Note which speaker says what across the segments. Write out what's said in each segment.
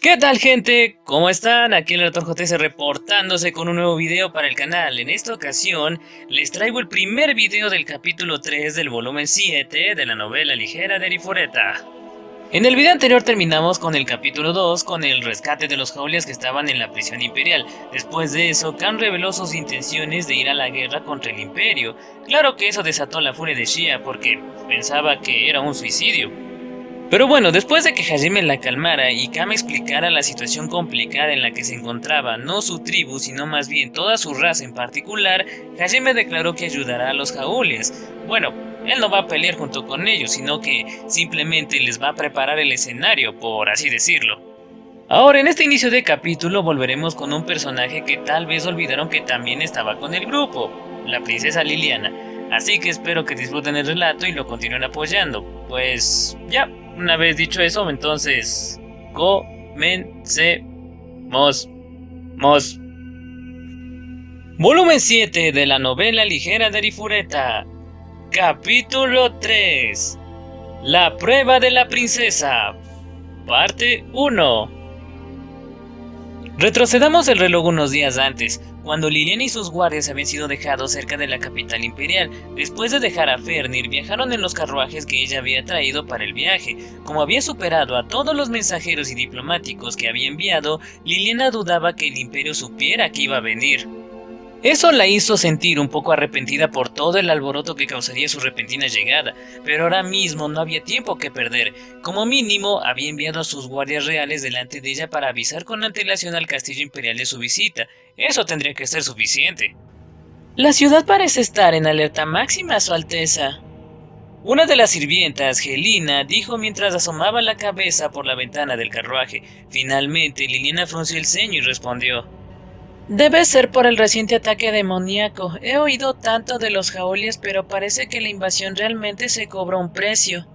Speaker 1: ¿Qué tal, gente? ¿Cómo están? Aquí el Relator JS reportándose con un nuevo video para el canal. En esta ocasión les traigo el primer video del capítulo 3 del volumen 7 de la novela ligera de Arifureta. En el video anterior terminamos con el capítulo 2 con el rescate de los Jaulias que estaban en la prisión imperial. Después de eso, Khan reveló sus intenciones de ir a la guerra contra el imperio. Claro que eso desató la furia de Shia porque pensaba que era un suicidio. Pero bueno, después de que Hajime la calmara y Kame explicara la situación complicada en la que se encontraba no su tribu, sino más bien toda su raza en particular, Hajime declaró que ayudará a los Jaulias. Bueno, él no va a pelear junto con ellos, sino que simplemente les va a preparar el escenario, por así decirlo. Ahora, en este inicio de capítulo volveremos con un personaje que tal vez olvidaron que también estaba con el grupo, la princesa Liliana. Así que espero que disfruten el relato y lo continúen apoyando. Pues ya, una vez dicho eso, entonces comencemos. Volumen 7 de la novela ligera de Arifureta. Capítulo 3. La prueba de la princesa. Parte 1. Retrocedamos el reloj unos días antes, cuando Liliana y sus guardias habían sido dejados cerca de la capital imperial. Después de dejar a Fenrir, viajaron en los carruajes que ella había traído para el viaje. Como había superado a todos los mensajeros y diplomáticos que había enviado, Liliana dudaba que el imperio supiera que iba a venir. Eso la hizo sentir un poco arrepentida por todo el alboroto que causaría su repentina llegada, pero ahora mismo no había tiempo que perder. Como mínimo, había enviado a sus guardias reales delante de ella para avisar con antelación al castillo imperial de su visita. Eso tendría que ser suficiente. La ciudad parece estar en alerta máxima, Su Alteza. Una de las sirvientas, Helena, dijo mientras asomaba la cabeza por la ventana del carruaje. Finalmente, Liliana frunció el ceño y respondió: Debe ser por el reciente ataque demoníaco. He oído tanto de los Jaulias, pero parece que la invasión realmente se cobró un precio.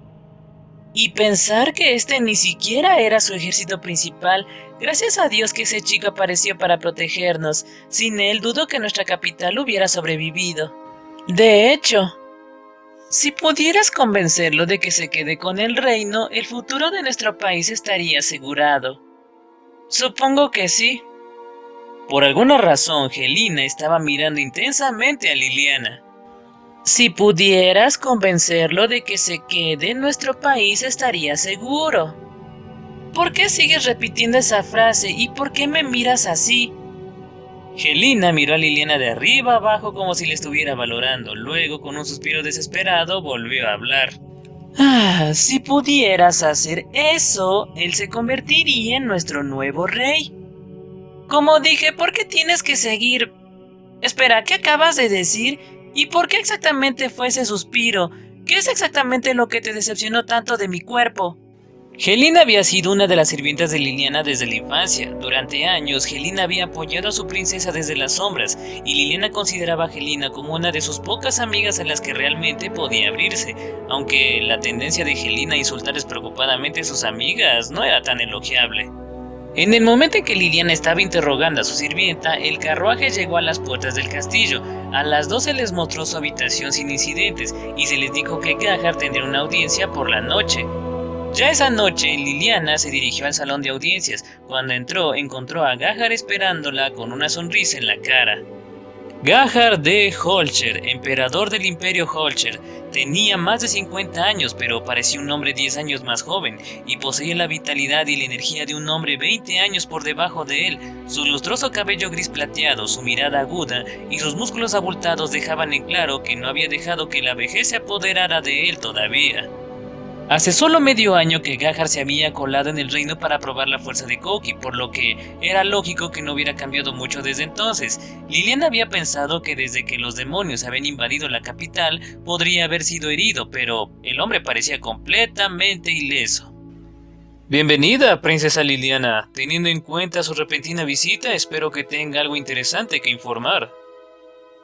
Speaker 1: Y pensar que este ni siquiera era su ejército principal. Gracias a Dios que ese chico apareció para protegernos. Sin él, dudo que nuestra capital hubiera sobrevivido. De hecho, si pudieras convencerlo de que se quede con el reino, el futuro de nuestro país estaría asegurado. Supongo que sí. Por alguna razón, Helena estaba mirando intensamente a Liliana. Si pudieras convencerlo de que se quede en nuestro país, estaría seguro. ¿Por qué sigues repitiendo esa frase y por qué me miras así? Helena miró a Liliana de arriba abajo como si le estuviera valorando. Luego, con un suspiro desesperado, volvió a hablar. Si pudieras hacer eso, él se convertiría en nuestro nuevo rey. Como dije, ¿por qué tienes que seguir? Espera, ¿qué acabas de decir? ¿Y por qué exactamente fue ese suspiro? ¿Qué es exactamente lo que te decepcionó tanto de mi cuerpo? Helena había sido una de las sirvientas de Liliana desde la infancia. Durante años, Helena había apoyado a su princesa desde las sombras, y Liliana consideraba a Helena como una de sus pocas amigas a las que realmente podía abrirse, aunque la tendencia de Helena a insultar despreocupadamente a sus amigas no era tan elogiable. En el momento en que Liliana estaba interrogando a su sirvienta, el carruaje llegó a las puertas del castillo. A las 2 se les mostró su habitación sin incidentes y se les dijo que Gahar tendría una audiencia por la noche. Ya esa noche, Liliana se dirigió al salón de audiencias. Cuando entró, encontró a Gahar esperándola con una sonrisa en la cara. Gahar de Holcher, emperador del Imperio Holcher, tenía más de 50 años, pero parecía un hombre 10 años más joven, y poseía la vitalidad y la energía de un hombre 20 años por debajo de él. Su lustroso cabello gris plateado, su mirada aguda y sus músculos abultados dejaban en claro que no había dejado que la vejez se apoderara de él todavía. Hace solo medio año que Gahar se había colado en el reino para probar la fuerza de Koki, por lo que era lógico que no hubiera cambiado mucho desde entonces. Liliana había pensado que desde que los demonios habían invadido la capital podría haber sido herido, pero el hombre parecía completamente ileso. Bienvenida, princesa Liliana. Teniendo en cuenta su repentina visita, espero que tenga algo interesante que informar.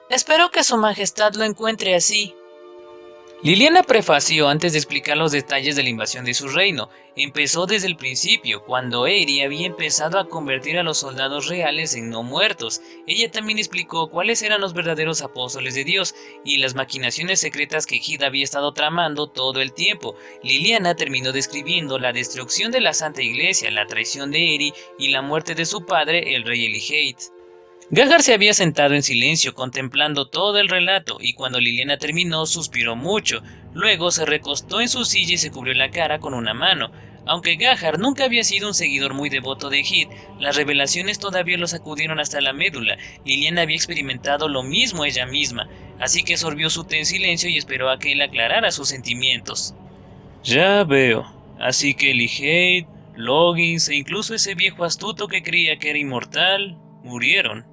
Speaker 1: Espero que su majestad lo encuentre así. Liliana prefació antes de explicar los detalles de la invasión de su reino. Empezó desde el principio, cuando Eri había empezado a convertir a los soldados reales en no muertos. Ella también explicó cuáles eran los verdaderos apóstoles de Dios y las maquinaciones secretas que Hid había estado tramando todo el tiempo. Liliana terminó describiendo la destrucción de la Santa Iglesia, la traición de Eri y la muerte de su padre, el rey Eligheid. Gahar se había sentado en silencio contemplando todo el relato y cuando Liliana terminó suspiró mucho. Luego se recostó en su silla y se cubrió la cara con una mano. Aunque Gahar nunca había sido un seguidor muy devoto de Hid, las revelaciones todavía lo sacudieron hasta la médula. Liliana había experimentado lo mismo ella misma, así que sorbió su té en silencio y esperó a que él aclarara sus sentimientos. Ya veo, así que Eligheid, Loggins e incluso ese viejo astuto que creía que era inmortal, murieron.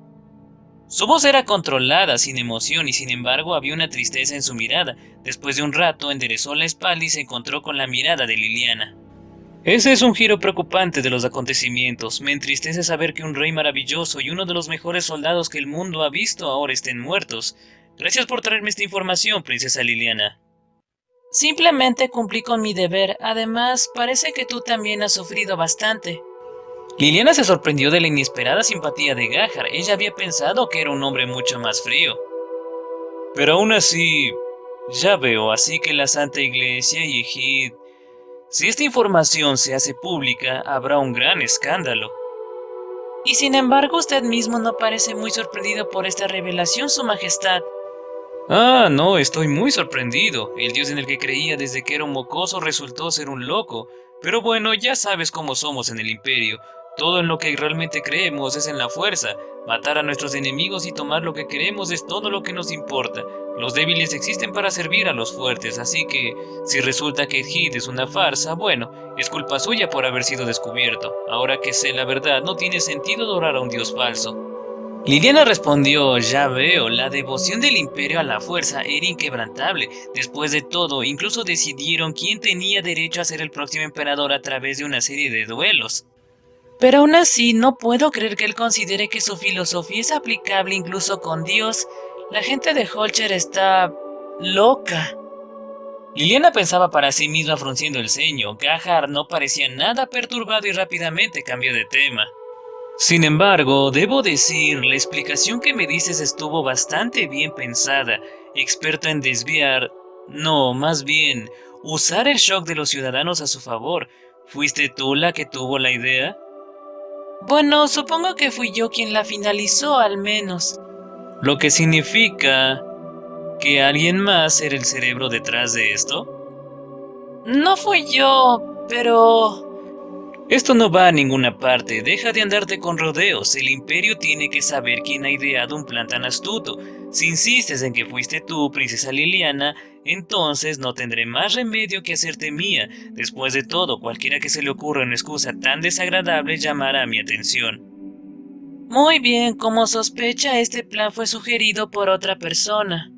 Speaker 1: Su voz era controlada, sin emoción, y sin embargo había una tristeza en su mirada. Después de un rato enderezó la espalda y se encontró con la mirada de Liliana. Ese es un giro preocupante de los acontecimientos. Me entristece saber que un rey maravilloso y uno de los mejores soldados que el mundo ha visto ahora estén muertos. Gracias por traerme esta información, princesa Liliana. Simplemente cumplí con mi deber. Además, parece que tú también has sufrido bastante. Liliana se sorprendió de la inesperada simpatía de Gahar. Ella había pensado que era un hombre mucho más frío. Pero aún así, ya veo, así que la Santa Iglesia y Hid... Si esta información se hace pública, habrá un gran escándalo. Y sin embargo, usted mismo no parece muy sorprendido por esta revelación, Su Majestad. Ah, no, estoy muy sorprendido. El dios en el que creía desde que era un mocoso resultó ser un loco. Pero bueno, ya sabes cómo somos en el Imperio. Todo en lo que realmente creemos es en la fuerza. Matar a nuestros enemigos y tomar lo que queremos es todo lo que nos importa. Los débiles existen para servir a los fuertes, así que si resulta que Hid es una farsa, bueno, es culpa suya por haber sido descubierto. Ahora que sé la verdad, no tiene sentido adorar a un dios falso. Liliana respondió, ya veo, la devoción del imperio a la fuerza era inquebrantable. Después de todo, incluso decidieron quién tenía derecho a ser el próximo emperador a través de una serie de duelos. Pero aún así, no puedo creer que él considere que su filosofía es aplicable incluso con Dios. La gente de Holcher está... loca. Liliana pensaba para sí misma frunciendo el ceño. Gahar no parecía nada perturbado y rápidamente cambió de tema. Sin embargo, debo decir, la explicación que me dices estuvo bastante bien pensada. Experto en desviar... no, más bien, usar el shock de los ciudadanos a su favor. ¿Fuiste tú la que tuvo la idea? Bueno, supongo que fui yo quien la finalizó, al menos. Lo que significa que alguien más era el cerebro detrás de esto. No fui yo, pero... Esto no va a ninguna parte, deja de andarte con rodeos, el imperio tiene que saber quién ha ideado un plan tan astuto. Si insistes en que fuiste tú, princesa Liliana, entonces no tendré más remedio que hacerte mía. Después de todo, cualquiera que se le ocurra una excusa tan desagradable llamará mi atención. Muy bien, como sospecha, este plan fue sugerido por otra persona.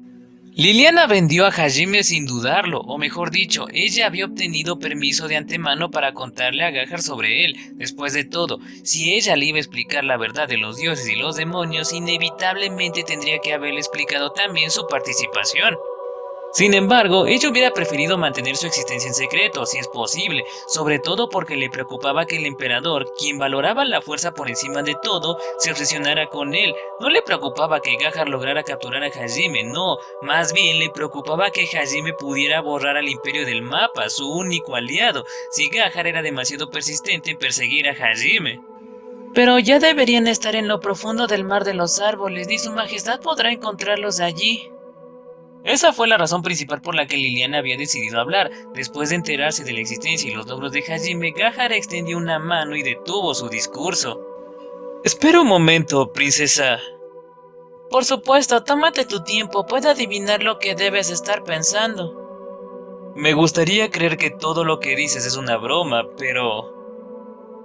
Speaker 1: Liliana vendió a Hajime sin dudarlo, o mejor dicho, ella había obtenido permiso de antemano para contarle a Gahar sobre él. Después de todo, si ella le iba a explicar la verdad de los dioses y los demonios, inevitablemente tendría que haberle explicado también su participación. Sin embargo, ella hubiera preferido mantener su existencia en secreto, si es posible, sobre todo porque le preocupaba que el emperador, quien valoraba la fuerza por encima de todo, se obsesionara con él. No le preocupaba que Gahar lograra capturar a Hajime, no, más bien le preocupaba que Hajime pudiera borrar al imperio del mapa, su único aliado, si Gahar era demasiado persistente en perseguir a Hajime. Pero ya deberían estar en lo profundo del mar de los árboles, y su majestad podrá encontrarlos allí. Esa fue la razón principal por la que Liliana había decidido hablar. Después de enterarse de la existencia y los logros de Hajime, Gahar extendió una mano y detuvo su discurso. Espera un momento, princesa. Por supuesto, tómate tu tiempo, puedo adivinar lo que debes estar pensando. Me gustaría creer que todo lo que dices es una broma, pero...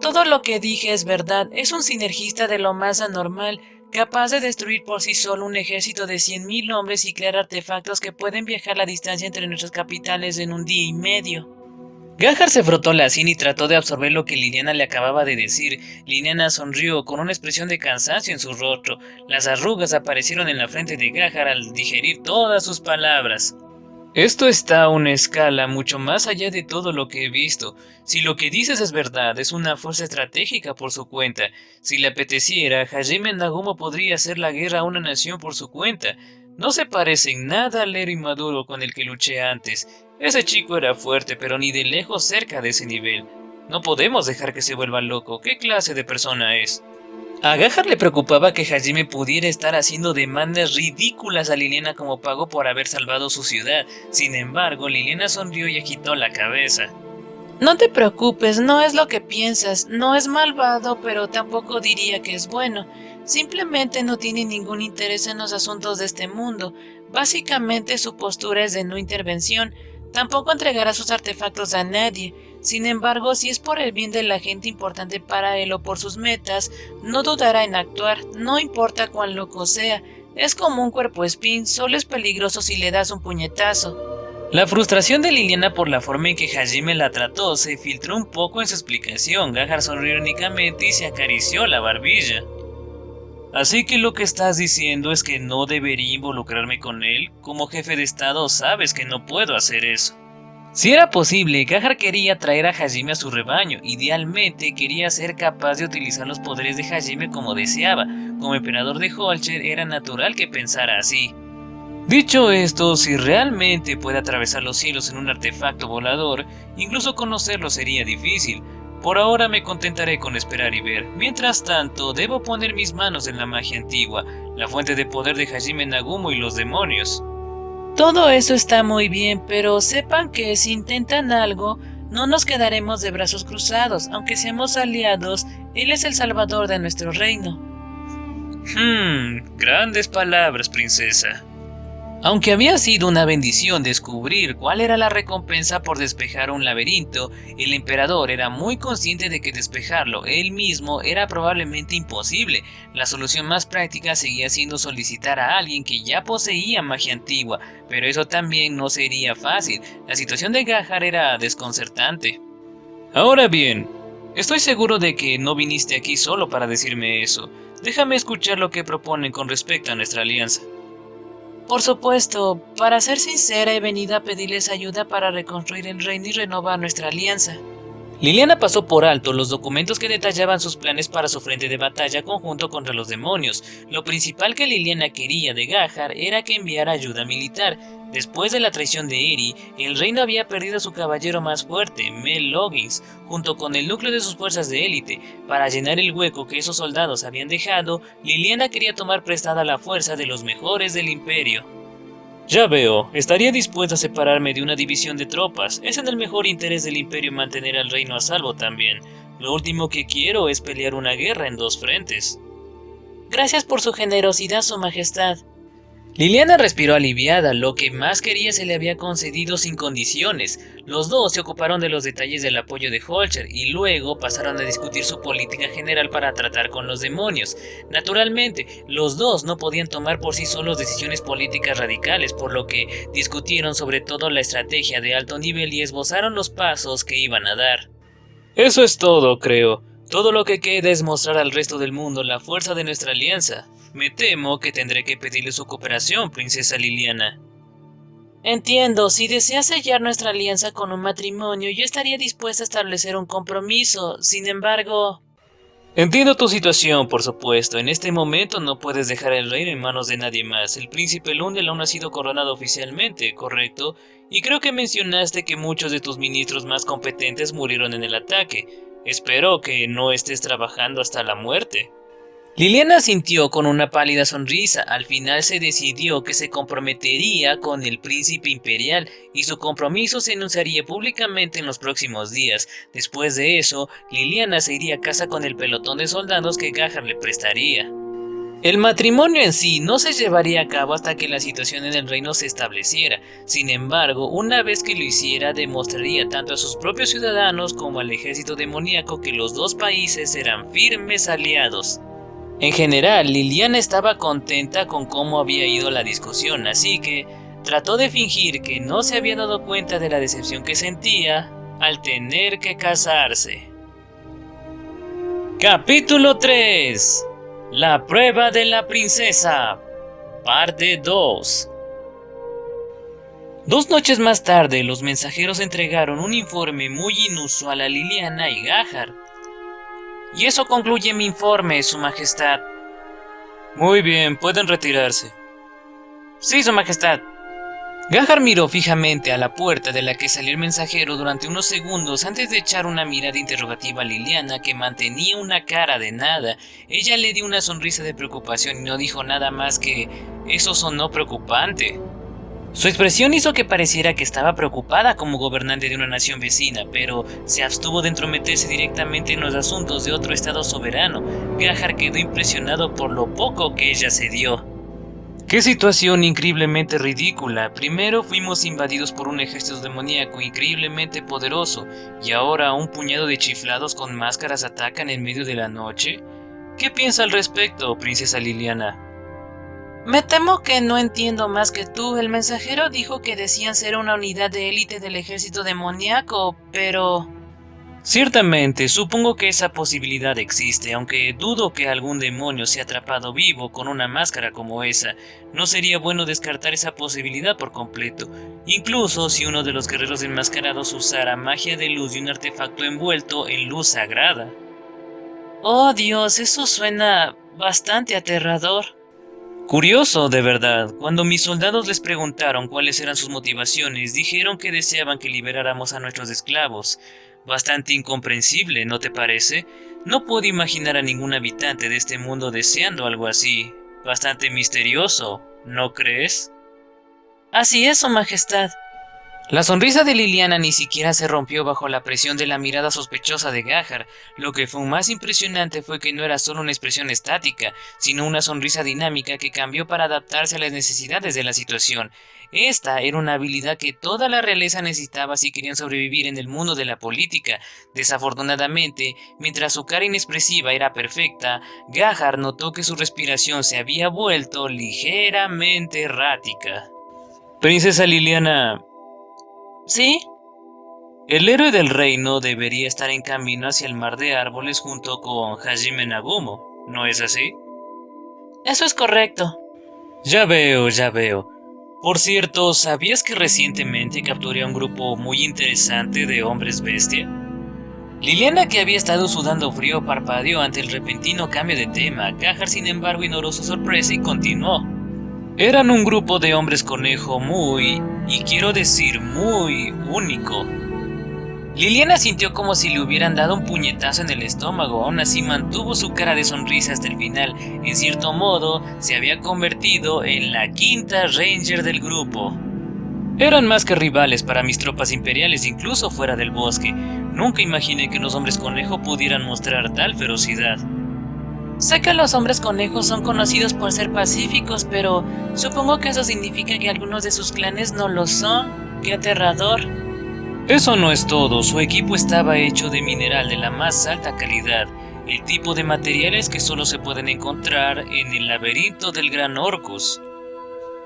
Speaker 1: Todo lo que dije es verdad, es un sinergista de lo más anormal, capaz de destruir por sí solo un ejército de 100.000 hombres y crear artefactos que pueden viajar la distancia entre nuestras capitales en un día y medio. Gahar se frotó la sien y trató de absorber lo que Liliana le acababa de decir. Liliana sonrió con una expresión de cansancio en su rostro. Las arrugas aparecieron en la frente de Gahar al digerir todas sus palabras. Esto está a una escala mucho más allá de todo lo que he visto. Si lo que dices es verdad, es una fuerza estratégica por su cuenta. Si le apeteciera, Hajime Nagumo podría hacer la guerra a una nación por su cuenta. No se parece en nada al héroe inmaduro con el que luché antes. Ese chico era fuerte, pero ni de lejos cerca de ese nivel. No podemos dejar que se vuelva loco. ¿Qué clase de persona es? A Gahar le preocupaba que Hajime pudiera estar haciendo demandas ridículas a Liliana como pago por haber salvado su ciudad. Sin embargo, Liliana sonrió y agitó la cabeza.
Speaker 2: No te preocupes, no es lo que piensas, no es malvado, pero tampoco diría que es bueno. Simplemente no tiene ningún interés en los asuntos de este mundo. Básicamente su postura es de no intervención. Tampoco entregará sus artefactos a nadie. Sin embargo, si es por el bien de la gente importante para él o por sus metas, no dudará en actuar, no importa cuán loco sea. Es como un cuerpo espín, solo es peligroso si le das un puñetazo.
Speaker 1: La frustración de Liliana por la forma en que Hajime la trató se filtró un poco en su explicación. Gahar sonrió irónicamente y se acarició la barbilla. Así que lo que estás diciendo es que no debería involucrarme con él. Como jefe de estado sabes que no puedo hacer eso. Si era posible, Gahar quería traer a Hajime a su rebaño. Idealmente quería ser capaz de utilizar los poderes de Hajime como deseaba. Como emperador de Holcher era natural que pensara así. Dicho esto, si realmente puede atravesar los cielos en un artefacto volador, incluso conocerlo sería difícil. Por ahora me contentaré con esperar y ver. Mientras tanto, debo poner mis manos en la magia antigua, la fuente de poder de Hajime Nagumo y los demonios.
Speaker 2: Todo eso está muy bien, pero sepan que si intentan algo, no nos quedaremos de brazos cruzados. Aunque seamos aliados, él es el salvador de nuestro reino.
Speaker 1: Grandes palabras, princesa. Aunque había sido una bendición descubrir cuál era la recompensa por despejar un laberinto, el emperador era muy consciente de que despejarlo él mismo era probablemente imposible. La solución más práctica seguía siendo solicitar a alguien que ya poseía magia antigua, pero eso también no sería fácil. La situación de Gahar era desconcertante. Ahora bien, estoy seguro de que no viniste aquí solo para decirme eso. Déjame escuchar lo que proponen con respecto a nuestra alianza.
Speaker 2: Por supuesto, para ser sincera, he venido a pedirles ayuda para reconstruir el reino y renovar nuestra alianza.
Speaker 1: Liliana pasó por alto los documentos que detallaban sus planes para su frente de batalla conjunto contra los demonios. Lo principal que Liliana quería de Gahar era que enviara ayuda militar. Después de la traición de Eri, el reino había perdido a su caballero más fuerte, Mel Loggins, junto con el núcleo de sus fuerzas de élite. Para llenar el hueco que esos soldados habían dejado, Liliana quería tomar prestada la fuerza de los mejores del imperio. Ya veo, estaría dispuesto a separarme de una división de tropas. Es en el mejor interés del imperio mantener al reino a salvo también. Lo último que quiero es pelear una guerra en dos frentes.
Speaker 2: Gracias por su generosidad, su majestad.
Speaker 1: Liliana respiró aliviada, lo que más quería se le había concedido sin condiciones. Los dos se ocuparon de los detalles del apoyo de Holcher y luego pasaron a discutir su política general para tratar con los demonios. Naturalmente, los dos no podían tomar por sí solos decisiones políticas radicales, por lo que discutieron sobre todo la estrategia de alto nivel y esbozaron los pasos que iban a dar. Eso es todo, creo. Todo lo que queda es mostrar al resto del mundo la fuerza de nuestra alianza. Me temo que tendré que pedirle su cooperación, princesa Liliana.
Speaker 2: Entiendo, si desea sellar nuestra alianza con un matrimonio, yo estaría dispuesta a establecer un compromiso. Sin embargo...
Speaker 1: Entiendo tu situación, por supuesto. En este momento no puedes dejar el reino en manos de nadie más. El príncipe Lundel aún no ha sido coronado oficialmente, ¿correcto? Y creo que mencionaste que muchos de tus ministros más competentes murieron en el ataque. Espero que no estés trabajando hasta la muerte. Liliana asintió con una pálida sonrisa. Al final se decidió que se comprometería con el príncipe imperial y su compromiso se anunciaría públicamente en los próximos días. Después de eso, Liliana se iría a casa con el pelotón de soldados que Gahar le prestaría. El matrimonio en sí no se llevaría a cabo hasta que la situación en el reino se estableciera. Sin embargo, una vez que lo hiciera, demostraría tanto a sus propios ciudadanos como al ejército demoníaco que los dos países eran firmes aliados. En general, Liliana estaba contenta con cómo había ido la discusión, así que trató de fingir que no se había dado cuenta de la decepción que sentía al tener que casarse. Capítulo 3. La prueba de la princesa, parte 2. 2 noches más tarde, los mensajeros entregaron un informe muy inusual a Liliana y Gahar. Y eso concluye mi informe, Su Majestad. Muy bien, pueden retirarse. Sí, Su Majestad. Gahar miró fijamente a la puerta de la que salió el mensajero durante unos segundos antes de echar una mirada interrogativa a Liliana, que mantenía una cara de nada. Ella le dio una sonrisa de preocupación y no dijo nada más que «eso sonó preocupante». Su expresión hizo que pareciera que estaba preocupada como gobernante de una nación vecina, pero se abstuvo de entrometerse directamente en los asuntos de otro estado soberano. Gahar quedó impresionado por lo poco que ella cedió. ¡Qué situación increíblemente ridícula! Primero fuimos invadidos por un ejército demoníaco increíblemente poderoso, y ahora un puñado de chiflados con máscaras atacan en medio de la noche. ¿Qué piensa al respecto, princesa Liliana?
Speaker 2: Me temo que no entiendo más que tú. El mensajero dijo que decían ser una unidad de élite del ejército demoníaco, pero...
Speaker 1: Ciertamente, supongo que esa posibilidad existe, aunque dudo que algún demonio sea atrapado vivo con una máscara como esa. No sería bueno descartar esa posibilidad por completo, incluso si uno de los guerreros enmascarados usara magia de luz y un artefacto envuelto en luz sagrada.
Speaker 2: Oh Dios, eso suena bastante aterrador.
Speaker 1: Curioso, de verdad. Cuando mis soldados les preguntaron cuáles eran sus motivaciones, dijeron que deseaban que liberáramos a nuestros esclavos. Bastante incomprensible, ¿no te parece? No puedo imaginar a ningún habitante de este mundo deseando algo así. Bastante misterioso, ¿no crees?
Speaker 2: Así es, Su Majestad.
Speaker 1: La sonrisa de Liliana ni siquiera se rompió bajo la presión de la mirada sospechosa de Gahar. Lo que fue más impresionante fue que no era solo una expresión estática, sino una sonrisa dinámica que cambió para adaptarse a las necesidades de la situación. Esta era una habilidad que toda la realeza necesitaba si querían sobrevivir en el mundo de la política. Desafortunadamente, mientras su cara inexpresiva era perfecta, Gahar notó que su respiración se había vuelto ligeramente errática. Princesa Liliana...
Speaker 2: ¿Sí?
Speaker 1: El héroe del reino debería estar en camino hacia el mar de árboles junto con Hajime Nagumo, ¿no es así?
Speaker 2: Eso es correcto.
Speaker 1: Ya veo, ya veo. Por cierto, ¿sabías que recientemente capturé a un grupo muy interesante de hombres bestia? Liliana, que había estado sudando frío, parpadeó ante el repentino cambio de tema. Gahar, sin embargo, ignoró su sorpresa y continuó. Eran un grupo de hombres conejo muy, y quiero decir muy, único. Liliana sintió como si le hubieran dado un puñetazo en el estómago, aún así mantuvo su cara de sonrisa hasta el final. En cierto modo, se había convertido en la quinta ranger del grupo. Eran más que rivales para mis tropas imperiales, incluso fuera del bosque. Nunca imaginé que los hombres conejo pudieran mostrar tal ferocidad.
Speaker 2: Sé que los hombres conejos son conocidos por ser pacíficos, pero supongo que eso significa que algunos de sus clanes no lo son. ¡Qué aterrador!
Speaker 1: Eso no es todo, su equipo estaba hecho de mineral de la más alta calidad, el tipo de materiales que solo se pueden encontrar en el laberinto del Gran Orcus.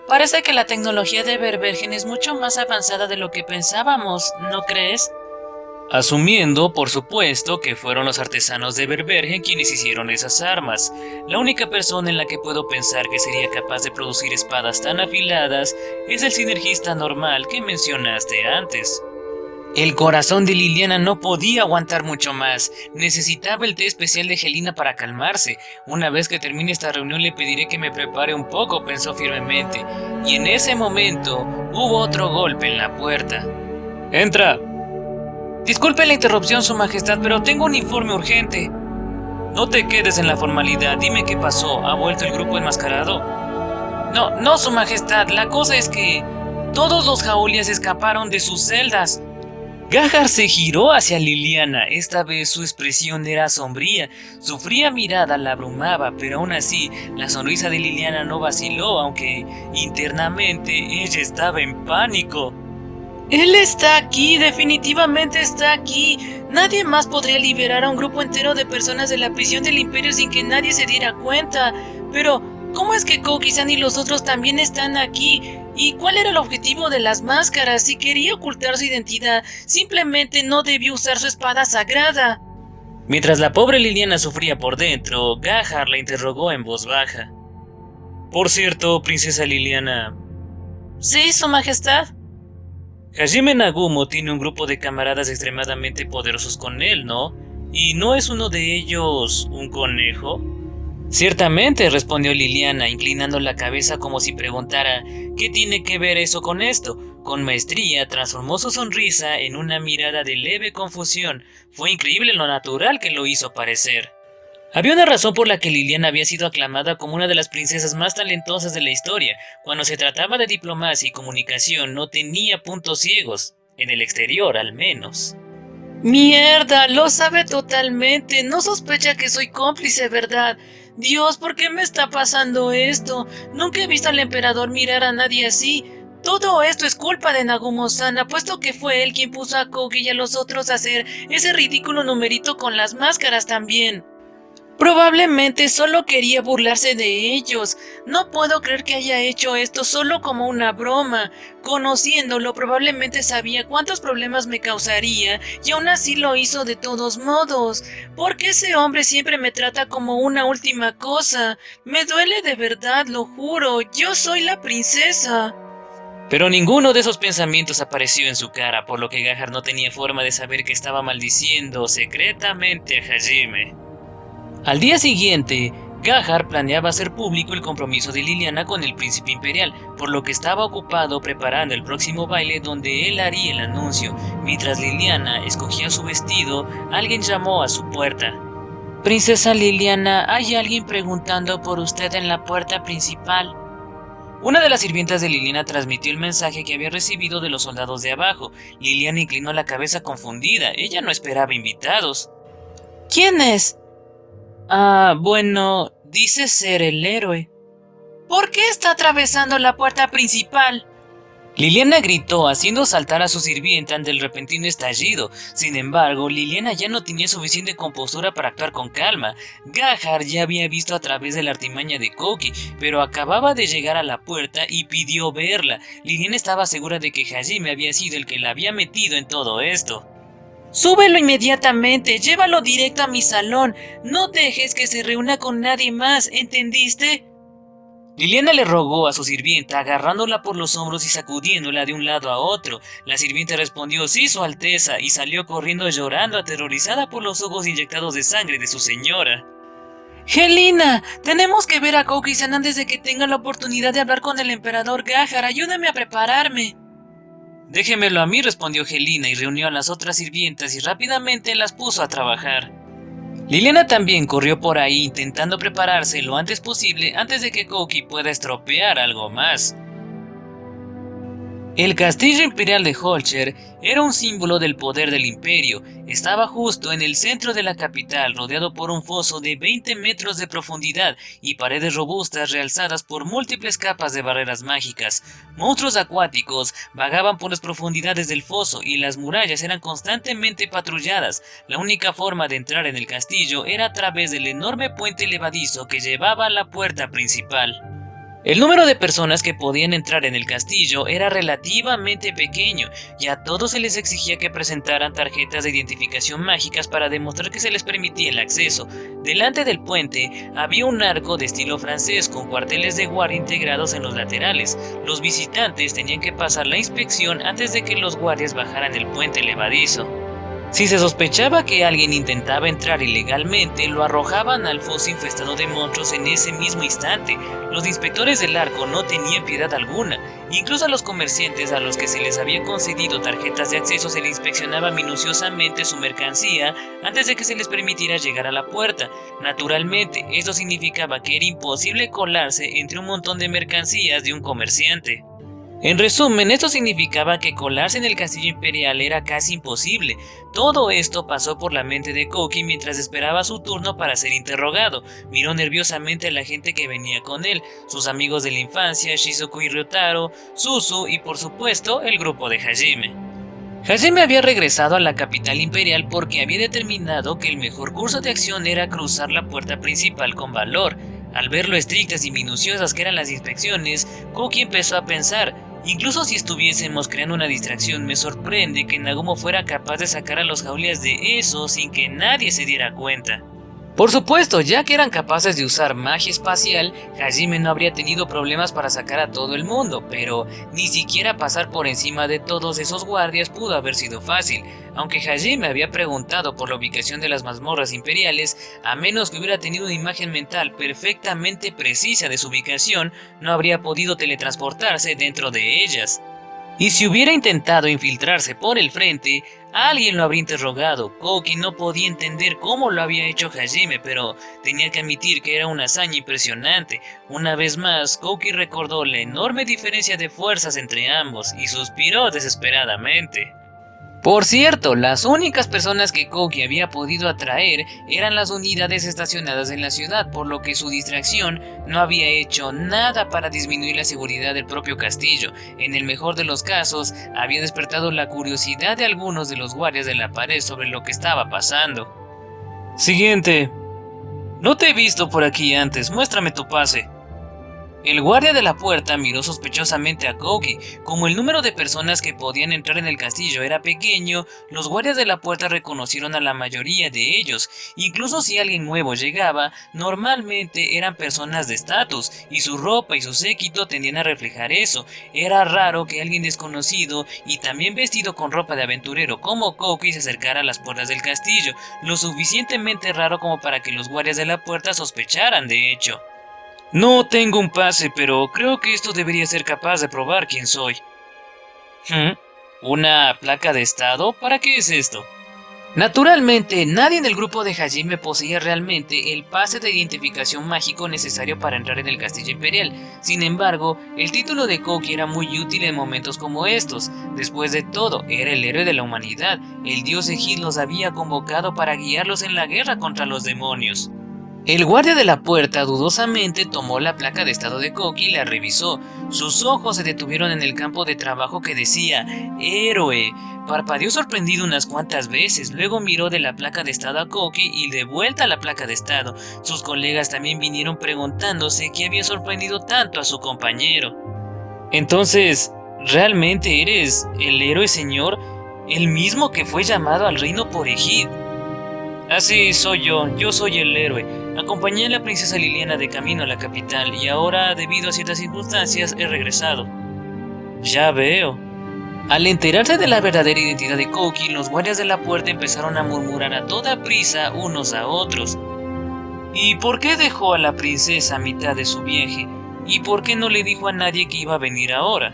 Speaker 2: Parece que la tecnología de Verbergen es mucho más avanzada de lo que pensábamos, ¿no crees?
Speaker 1: Asumiendo, por supuesto, que fueron los artesanos de Verbergen quienes hicieron esas armas. La única persona en la que puedo pensar que sería capaz de producir espadas tan afiladas es el sinergista normal que mencionaste antes. El corazón de Liliana no podía aguantar mucho más. Necesitaba el té especial de Gelina para calmarse. Una vez que termine esta reunión le pediré que me prepare un poco, pensó firmemente. Y en ese momento hubo otro golpe en la puerta. ¡Entra! Disculpe la interrupción, Su Majestad, pero tengo un informe urgente. No te quedes en la formalidad, dime qué pasó. ¿Ha vuelto el grupo enmascarado?
Speaker 2: No, Su Majestad, la cosa es que todos los jaúlias escaparon de sus celdas.
Speaker 1: Gahar se giró hacia Liliana. Esta vez su expresión era sombría. Su fría mirada la abrumaba, pero aún así, la sonrisa de Liliana no vaciló, aunque internamente ella estaba en pánico.
Speaker 2: Él está aquí, definitivamente está aquí. Nadie más podría liberar a un grupo entero de personas de la prisión del Imperio sin que nadie se diera cuenta. Pero, ¿cómo es que Koki-san y los otros también están aquí? ¿Y cuál era el objetivo de las máscaras? Si quería ocultar su identidad, simplemente no debió usar su espada sagrada.
Speaker 1: Mientras la pobre Liliana sufría por dentro, Gahar la interrogó en voz baja. Por cierto, princesa Liliana...
Speaker 2: Sí, Su Majestad.
Speaker 1: Hajime Nagumo tiene un grupo de camaradas extremadamente poderosos con él, ¿no? ¿Y no es uno de ellos un conejo? Ciertamente, respondió Liliana, inclinando la cabeza como si preguntara ¿qué tiene que ver eso con esto? Con maestría transformó su sonrisa en una mirada de leve confusión. Fue increíble lo natural que lo hizo parecer. Había una razón por la que Liliana había sido aclamada como una de las princesas más talentosas de la historia. Cuando se trataba de diplomacia y comunicación no tenía puntos ciegos, en el exterior al menos.
Speaker 2: Mierda, lo sabe totalmente. No sospecha que soy cómplice, ¿verdad? Dios, ¿por qué me está pasando esto? Nunca he visto al emperador mirar a nadie así. Todo esto es culpa de Nagumo-san, puesto que fue él quien puso a Kogi y a los otros a hacer ese ridículo numerito con las máscaras también. Probablemente solo quería burlarse de ellos. No puedo creer que haya hecho esto solo como una broma. Conociéndolo, probablemente sabía cuántos problemas me causaría y aún así lo hizo de todos modos. ¿Por qué ese hombre siempre me trata como una última cosa? Me duele de verdad, lo juro. Yo soy la princesa.
Speaker 1: Pero ninguno de esos pensamientos apareció en su cara, por lo que Gahar no tenía forma de saber que estaba maldiciendo secretamente a Hajime. Al día siguiente, Gahar planeaba hacer público el compromiso de Liliana con el príncipe imperial, por lo que estaba ocupado preparando el próximo baile donde él haría el anuncio. Mientras Liliana escogía su vestido, alguien llamó a su puerta.
Speaker 2: Princesa Liliana, hay alguien preguntando por usted en la puerta principal.
Speaker 1: Una de las sirvientas de Liliana transmitió el mensaje que había recibido de los soldados de abajo. Liliana inclinó la cabeza confundida, ella no esperaba invitados.
Speaker 2: ¿Quién es?
Speaker 1: Bueno, dice ser el héroe.
Speaker 2: ¿Por qué está atravesando la puerta principal?
Speaker 1: Liliana gritó, haciendo saltar a su sirvienta ante el repentino estallido. Sin embargo, Liliana ya no tenía suficiente compostura para actuar con calma. Gahar ya había visto a través de la artimaña de Koki, pero acababa de llegar a la puerta y pidió verla. Liliana estaba segura de que Hajime había sido el que la había metido en todo esto.
Speaker 2: Súbelo inmediatamente, llévalo directo a mi salón. No dejes que se reúna con nadie más, ¿entendiste?
Speaker 1: Liliana le rogó a su sirvienta, agarrándola por los hombros y sacudiéndola de un lado a otro. La sirvienta respondió sí, su alteza, y salió corriendo llorando, aterrorizada por los ojos inyectados de sangre de su señora.
Speaker 2: Helena, tenemos que ver a Koki-san antes de que tenga la oportunidad de hablar con el emperador Gahar. Ayúdame a prepararme.
Speaker 1: Déjemelo a mí, respondió Helena y reunió a las otras sirvientas y rápidamente las puso a trabajar. Liliana también corrió por ahí intentando prepararse lo antes posible antes de que Koki pueda estropear algo más. El castillo imperial de Holcher era un símbolo del poder del imperio. Estaba justo en el centro de la capital, rodeado por un foso de 20 metros de profundidad y paredes robustas realzadas por múltiples capas de barreras mágicas. Monstruos acuáticos vagaban por las profundidades del foso y las murallas eran constantemente patrulladas. La única forma de entrar en el castillo era a través del enorme puente levadizo que llevaba a la puerta principal. El número de personas que podían entrar en el castillo era relativamente pequeño y a todos se les exigía que presentaran tarjetas de identificación mágicas para demostrar que se les permitía el acceso. Delante del puente había un arco de estilo francés con cuarteles de guardia integrados en los laterales. Los visitantes tenían que pasar la inspección antes de que los guardias bajaran el puente levadizo. Si se sospechaba que alguien intentaba entrar ilegalmente, lo arrojaban al foso infestado de monstruos en ese mismo instante. Los inspectores del arco no tenían piedad alguna. Incluso a los comerciantes a los que se les había concedido tarjetas de acceso se les inspeccionaba minuciosamente su mercancía antes de que se les permitiera llegar a la puerta. Naturalmente, esto significaba que era imposible colarse entre un montón de mercancías de un comerciante. En resumen, esto significaba que colarse en el castillo imperial era casi imposible. Todo esto pasó por la mente de Koki mientras esperaba su turno para ser interrogado. Miró nerviosamente a la gente que venía con él, sus amigos de la infancia, Shizuku y Ryotaro, Suzu y por supuesto el grupo de Hajime. Hajime había regresado a la capital imperial porque había determinado que el mejor curso de acción era cruzar la puerta principal con valor. Al ver lo estrictas y minuciosas que eran las inspecciones, Koki empezó a pensar: incluso si estuviésemos creando una distracción, me sorprende que Nagumo fuera capaz de sacar a los jaulias de eso sin que nadie se diera cuenta. Por supuesto, ya que eran capaces de usar magia espacial, Hajime no habría tenido problemas para sacar a todo el mundo, pero ni siquiera pasar por encima de todos esos guardias pudo haber sido fácil. Aunque Hajime había preguntado por la ubicación de las mazmorras imperiales, a menos que hubiera tenido una imagen mental perfectamente precisa de su ubicación, no habría podido teletransportarse dentro de ellas. Y si hubiera intentado infiltrarse por el frente, alguien lo habría interrogado. Kouki no podía entender cómo lo había hecho Hajime, pero tenía que admitir que era una hazaña impresionante. Una vez más, Kouki recordó la enorme diferencia de fuerzas entre ambos y suspiró desesperadamente. Por cierto, las únicas personas que Kouki había podido atraer eran las unidades estacionadas en la ciudad, por lo que su distracción no había hecho nada para disminuir la seguridad del propio castillo. En el mejor de los casos, había despertado la curiosidad de algunos de los guardias de la pared sobre lo que estaba pasando. Siguiente. No te he visto por aquí antes, muéstrame tu pase. El guardia de la puerta miró sospechosamente a Kouki. Como el número de personas que podían entrar en el castillo era pequeño, los guardias de la puerta reconocieron a la mayoría de ellos. Incluso si alguien nuevo llegaba, normalmente eran personas de estatus, y su ropa y su séquito tendían a reflejar eso. Era raro que alguien desconocido y también vestido con ropa de aventurero como Kouki se acercara a las puertas del castillo, lo suficientemente raro como para que los guardias de la puerta sospecharan de hecho. No tengo un pase, pero creo que esto debería ser capaz de probar quién soy. ¿Una placa de estado? ¿Para qué es esto? Naturalmente, nadie en el grupo de Hajime poseía realmente el pase de identificación mágico necesario para entrar en el castillo imperial. Sin embargo, el título de Kouki era muy útil en momentos como estos. Después de todo, era el héroe de la humanidad. El dios Egid los había convocado para guiarlos en la guerra contra los demonios. El guardia de la puerta dudosamente tomó la placa de estado de Kouki y la revisó. Sus ojos se detuvieron en el campo de trabajo que decía «Héroe». Parpadeó sorprendido unas cuantas veces, luego miró de la placa de estado a Kouki y de vuelta a la placa de estado. Sus colegas también vinieron preguntándose qué había sorprendido tanto a su compañero. Entonces, ¿realmente eres el héroe, señor? ¿El mismo que fue llamado al reino por Egid? Así soy yo soy el héroe. Acompañé a la princesa Liliana de camino a la capital y ahora, debido a ciertas circunstancias, he regresado. Ya veo. Al enterarse de la verdadera identidad de Kouki, los guardias de la puerta empezaron a murmurar a toda prisa unos a otros. ¿Y por qué dejó a la princesa a mitad de su viaje? ¿Y por qué no le dijo a nadie que iba a venir ahora?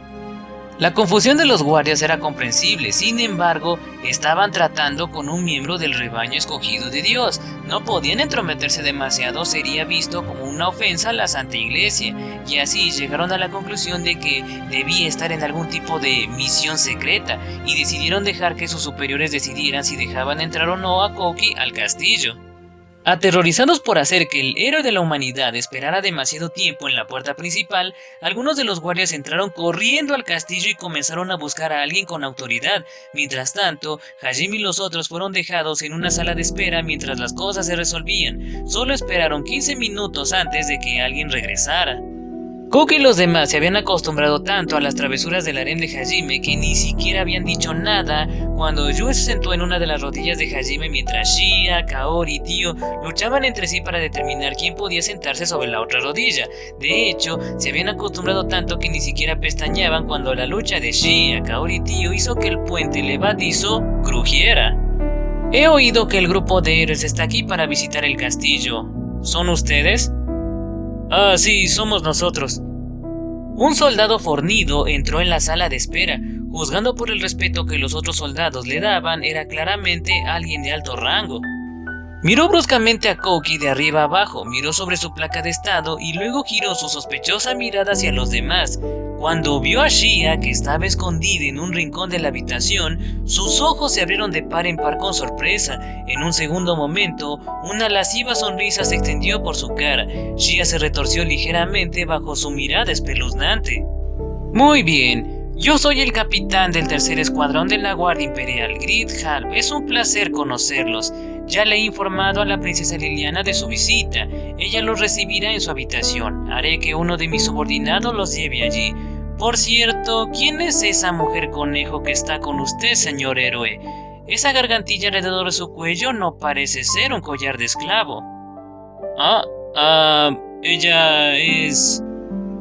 Speaker 1: La confusión de los guardias era comprensible, sin embargo, estaban tratando con un miembro del rebaño escogido de Dios. No podían entrometerse demasiado, sería visto como una ofensa a la Santa Iglesia, y así llegaron a la conclusión de que debía estar en algún tipo de misión secreta, y decidieron dejar que sus superiores decidieran si dejaban entrar o no a Kouki al castillo. Aterrorizados por hacer que el héroe de la humanidad esperara demasiado tiempo en la puerta principal, algunos de los guardias entraron corriendo al castillo y comenzaron a buscar a alguien con autoridad. Mientras tanto, Hajime y los otros fueron dejados en una sala de espera mientras las cosas se resolvían. Solo esperaron 15 minutos antes de que alguien regresara. Kouki y los demás se habían acostumbrado tanto a las travesuras del harén de Hajime que ni siquiera habían dicho nada cuando Yue se sentó en una de las rodillas de Hajime mientras Shia, Kaori y Tio luchaban entre sí para determinar quién podía sentarse sobre la otra rodilla. De hecho, se habían acostumbrado tanto que ni siquiera pestañeaban cuando la lucha de Shia, Kaori y Tio hizo que el puente levadizo crujiera. He oído que el grupo de héroes está aquí para visitar el castillo. ¿Son ustedes? Ah, sí, somos nosotros. Un soldado fornido entró en la sala de espera. Juzgando por el respeto que los otros soldados le daban, era claramente alguien de alto rango. Miró bruscamente a Kouki de arriba abajo, miró sobre su placa de estado y luego giró su sospechosa mirada hacia los demás. Cuando vio a Shia, que estaba escondida en un rincón de la habitación, sus ojos se abrieron de par en par con sorpresa. En un segundo momento, una lasciva sonrisa se extendió por su cara. Shia se retorció ligeramente bajo su mirada espeluznante. Muy bien, yo soy el capitán del tercer escuadrón de la Guardia Imperial, Grid Halb. Es un placer conocerlos. Ya le he informado a la princesa Liliana de su visita. Ella los recibirá en su habitación. Haré que uno de mis subordinados los lleve allí. Por cierto, ¿quién es esa mujer conejo que está con usted, señor héroe? Esa gargantilla alrededor de su cuello no parece ser un collar de esclavo. Ella es...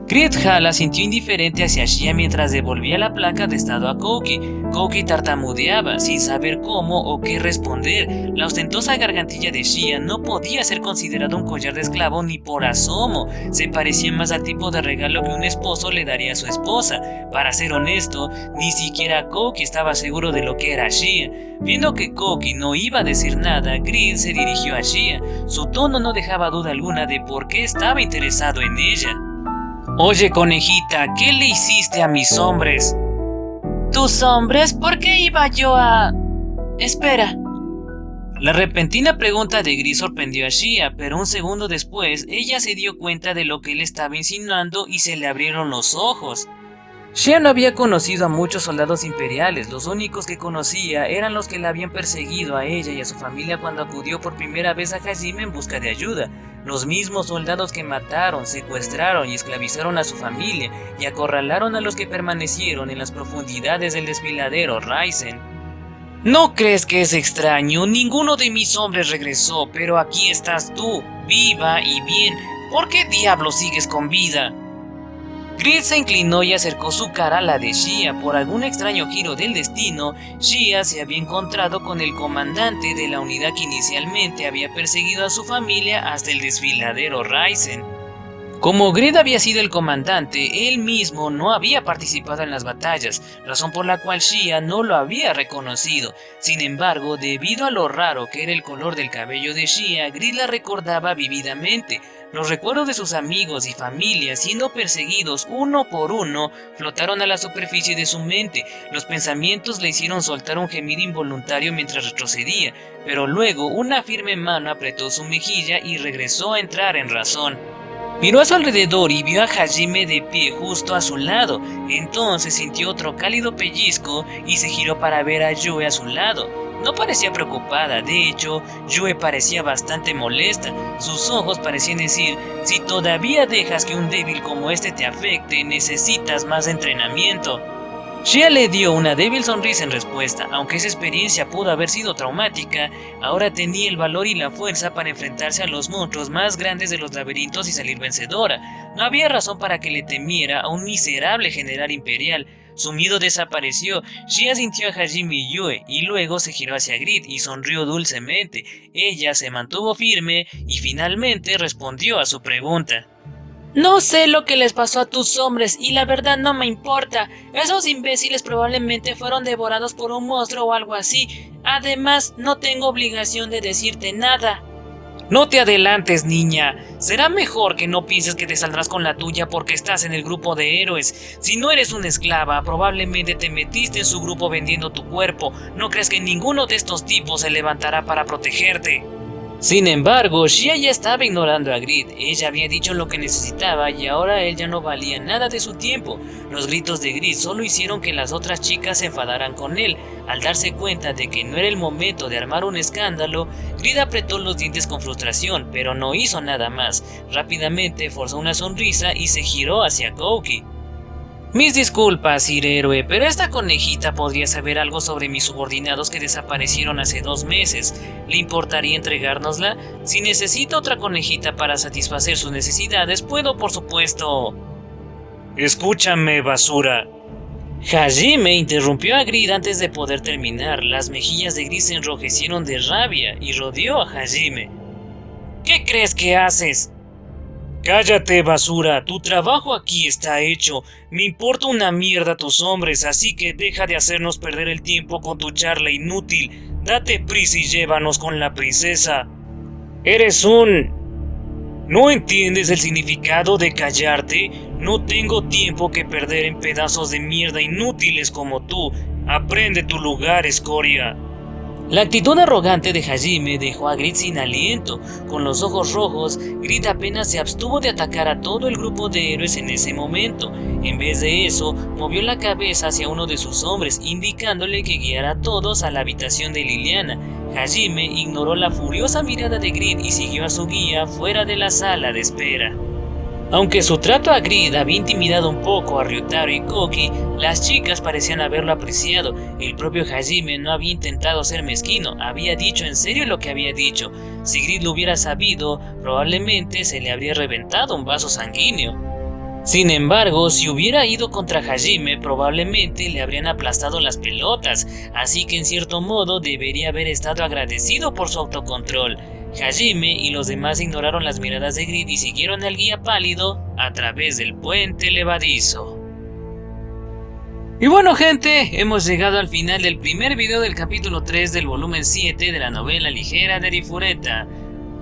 Speaker 1: Grid Hala sintió indiferente hacia Shia mientras devolvía la placa de estado a Kouki. Kouki tartamudeaba, sin saber cómo o qué responder. La ostentosa gargantilla de Shia no podía ser considerada un collar de esclavo ni por asomo. Se parecía más al tipo de regalo que un esposo le daría a su esposa. Para ser honesto, ni siquiera Kouki estaba seguro de lo que era Shia. Viendo que Kouki no iba a decir nada, Grid se dirigió a Shia. Su tono no dejaba duda alguna de por qué estaba interesado en ella. Oye, conejita, ¿qué le hiciste a mis hombres?
Speaker 2: ¿Tus hombres? ¿Por qué iba yo a...? Espera.
Speaker 1: La repentina pregunta de Gris sorprendió a Shia, pero un segundo después, ella se dio cuenta de lo que él estaba insinuando y se le abrieron los ojos. Shia no había conocido a muchos soldados imperiales, los únicos que conocía eran los que la habían perseguido a ella y a su familia cuando acudió por primera vez a Hajime en busca de ayuda. Los mismos soldados que mataron, secuestraron y esclavizaron a su familia y acorralaron a los que permanecieron en las profundidades del desfiladero Raizen. ¿No crees que es extraño? Ninguno de mis hombres regresó, pero aquí estás tú, viva y bien. ¿Por qué diablos sigues con vida? Grid se inclinó y acercó su cara a la de Shia. Por algún extraño giro del destino, Shia se había encontrado con el comandante de la unidad que inicialmente había perseguido a su familia hasta el desfiladero Raizen. Como Grid había sido el comandante, él mismo no había participado en las batallas, razón por la cual Shia no lo había reconocido. Sin embargo, debido a lo raro que era el color del cabello de Shia, Grid la recordaba vívidamente. Los recuerdos de sus amigos y familia siendo perseguidos uno por uno flotaron a la superficie de su mente. Los pensamientos le hicieron soltar un gemido involuntario mientras retrocedía, pero luego una firme mano apretó su mejilla y regresó a entrar en razón. Miró a su alrededor y vio a Hajime de pie justo a su lado. Entonces sintió otro cálido pellizco y se giró para ver a Yue a su lado. No parecía preocupada, de hecho, Yue parecía bastante molesta. Sus ojos parecían decir, si todavía dejas que un débil como este te afecte, necesitas más entrenamiento. Shia le dio una débil sonrisa en respuesta. Aunque esa experiencia pudo haber sido traumática, ahora tenía el valor y la fuerza para enfrentarse a los monstruos más grandes de los laberintos y salir vencedora. No había razón para que le temiera a un miserable general imperial. Su miedo desapareció. Shia sintió a Hajime y Yue y luego se giró hacia Grid y sonrió dulcemente. Ella se mantuvo firme y finalmente respondió a su pregunta.
Speaker 2: No sé lo que les pasó a tus hombres y la verdad no me importa. Esos imbéciles probablemente fueron devorados por un monstruo o algo así. Además, no tengo obligación de decirte nada.
Speaker 1: No te adelantes, niña. Será mejor que no pienses que te saldrás con la tuya porque estás en el grupo de héroes. Si no eres una esclava, probablemente te metiste en su grupo vendiendo tu cuerpo. No crees que ninguno de estos tipos se levantará para protegerte. Sin embargo, Shia ya estaba ignorando a Grid. Ella había dicho lo que necesitaba y ahora él ya no valía nada de su tiempo. Los gritos de Grid solo hicieron que las otras chicas se enfadaran con él. Al darse cuenta de que no era el momento de armar un escándalo, Grid apretó los dientes con frustración, pero no hizo nada más. Rápidamente forzó una sonrisa y se giró hacia Kouki. Mis disculpas, Sir Héroe, pero esta conejita podría saber algo sobre mis subordinados que desaparecieron hace 2 meses. ¿Le importaría entregárnosla? Si necesita otra conejita para satisfacer sus necesidades, puedo, por supuesto... Escúchame, basura. Hajime interrumpió a Grid antes de poder terminar. Las mejillas de Grid se enrojecieron de rabia y rodeó a Hajime. ¿Qué crees que haces? Cállate, basura, tu trabajo aquí está hecho. Me importa una mierda tus hombres, así que deja de hacernos perder el tiempo con tu charla inútil. Date prisa y llévanos con la princesa. Eres un... ¿No entiendes el significado de callarte? No tengo tiempo que perder en pedazos de mierda inútiles como tú. Aprende tu lugar, escoria. La actitud arrogante de Hajime dejó a Grid sin aliento. Con los ojos rojos, Grid apenas se abstuvo de atacar a todo el grupo de héroes en ese momento. En vez de eso, movió la cabeza hacia uno de sus hombres, indicándole que guiara a todos a la habitación de Liliana. Hajime ignoró la furiosa mirada de Grid y siguió a su guía fuera de la sala de espera. Aunque su trato a Grid había intimidado un poco a Ryutaro y Koki, las chicas parecían haberlo apreciado. El propio Hajime no había intentado ser mezquino, había dicho en serio lo que había dicho. Si Grid lo hubiera sabido, probablemente se le habría reventado un vaso sanguíneo. Sin embargo, si hubiera ido contra Hajime, probablemente le habrían aplastado las pelotas, así que en cierto modo debería haber estado agradecido por su autocontrol. Hajime y los demás ignoraron las miradas de Grid y siguieron al guía pálido a través del puente levadizo. Y bueno gente, hemos llegado al final del primer video del capítulo 3 del volumen 7 de la novela ligera de Arifureta.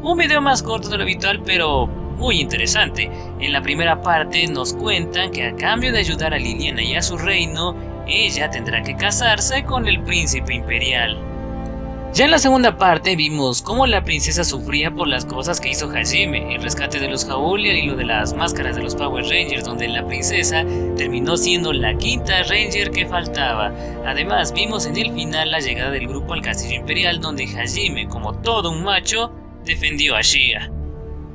Speaker 1: Un video más corto de lo habitual, pero muy interesante. En la primera parte nos cuentan que a cambio de ayudar a Liliana y a su reino, ella tendrá que casarse con el príncipe imperial. Ya en la segunda parte vimos cómo la princesa sufría por las cosas que hizo Hajime, el rescate de los Haulier y lo de las máscaras de los Power Rangers, donde la princesa terminó siendo la quinta Ranger que faltaba. Además vimos en el final la llegada del grupo al castillo imperial, donde Hajime, como todo un macho, defendió a Shia.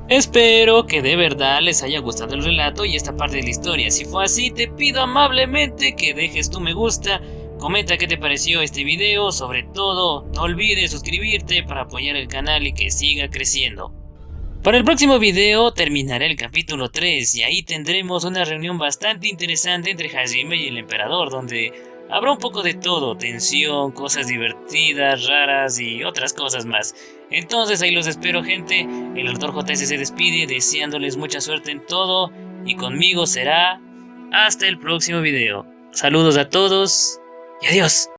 Speaker 1: Espero que de verdad les haya gustado el relato y esta parte de la historia. Si fue así, te pido amablemente que dejes tu me gusta, comenta qué te pareció este video, sobre todo no olvides suscribirte para apoyar el canal y que siga creciendo. Para el próximo video terminará el capítulo 3 y ahí tendremos una reunión bastante interesante entre Hajime y el emperador, donde habrá un poco de todo, tensión, cosas divertidas, raras y otras cosas más. Entonces ahí los espero gente, el Dr. JS se despide deseándoles mucha suerte en todo y conmigo será hasta el próximo video. Saludos a todos y adiós.